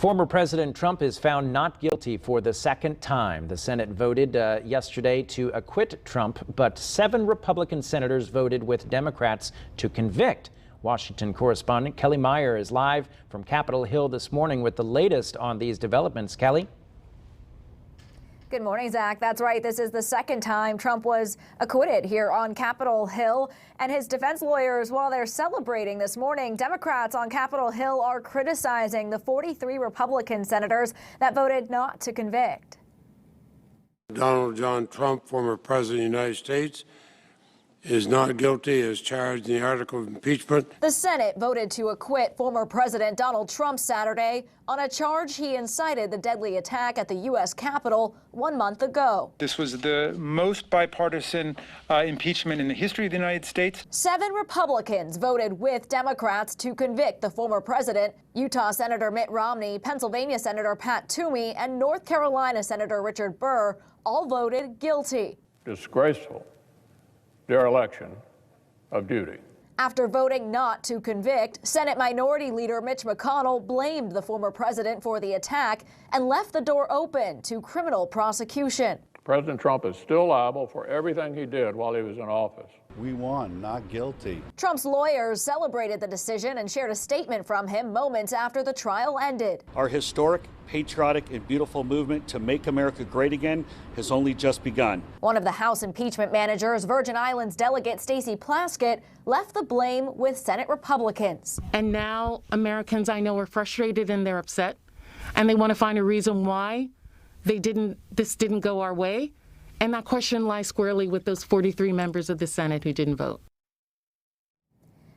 Former President Trump is found not guilty for the second time. The Senate voted yesterday to acquit Trump, but 7 Republican senators voted with Democrats to convict. Washington correspondent Kelly Meyer is live from Capitol Hill this morning with the latest on these developments. Kelly? Good morning, Zach. That's right. This is the second time Trump was acquitted here on Capitol Hill. And his defense lawyers, while they're celebrating this morning, Democrats on Capitol Hill are criticizing the 43 Republican senators that voted not to convict. Donald John Trump, former president of the United States, is not guilty as charged in the article of impeachment. The Senate voted to acquit former President Donald Trump Saturday on a charge he incited the deadly attack at the U.S. Capitol 1 month ago. This was the most bipartisan impeachment in the history of the United States. 7 Republicans voted with Democrats to convict the former president. Utah Senator Mitt Romney, Pennsylvania Senator Pat Toomey, and North Carolina Senator Richard Burr all voted guilty. Disgraceful dereliction of duty. After voting not to convict, Senate Minority Leader Mitch McConnell blamed the former president for the attack and left the door open to criminal prosecution. President Trump is still liable for everything he did while he was in office. We won, not guilty. Trump's lawyers celebrated the decision and shared a statement from him moments after the trial ended. Our historic, patriotic, and beautiful movement to make America great again has only just begun. One of the House impeachment managers, Virgin Islands delegate Stacey Plaskett, left the blame with Senate Republicans. And now Americans, I know, are frustrated and they're upset, and they want to find a reason why this didn't go our way. And that question lies squarely with those 43 members of the Senate who didn't vote.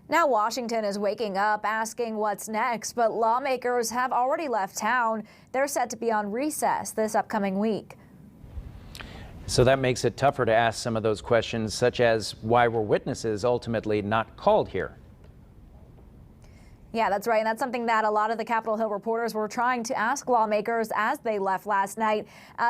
Now Washington is waking up, asking what's next, but lawmakers have already left town. They're set to be on recess this upcoming week. So that makes it tougher to ask some of those questions, such as why were witnesses ultimately not called here? Yeah, that's right. And that's something that a lot of the Capitol Hill reporters were trying to ask lawmakers as they left last night.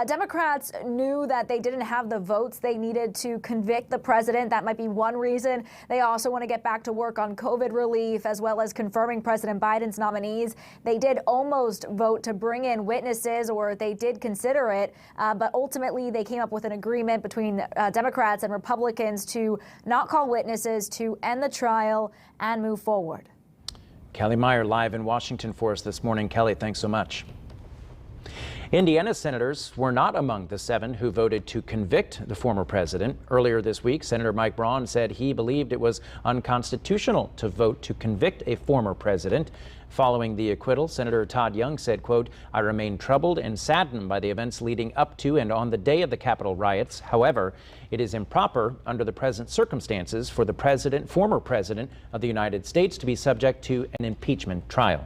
Democrats knew that they didn't have the votes they needed to convict the president. That might be one reason. They also want to get back to work on COVID relief as well as confirming President Biden's nominees. They did almost vote to bring in witnesses, or they did consider it, but ultimately they came up with an agreement between Democrats and Republicans to not call witnesses, to end the trial and move forward. Kelly Meyer live in Washington for us this morning. Kelly, thanks so much. Indiana senators were not among the 7 who voted to convict the former president. Earlier this week, Senator Mike Braun said he believed it was unconstitutional to vote to convict a former president. Following the acquittal, Senator Todd Young said, quote, "I remain troubled and saddened by the events leading up to and on the day of the Capitol riots. However, it is improper under the present circumstances for the former president of the United States to be subject to an impeachment trial."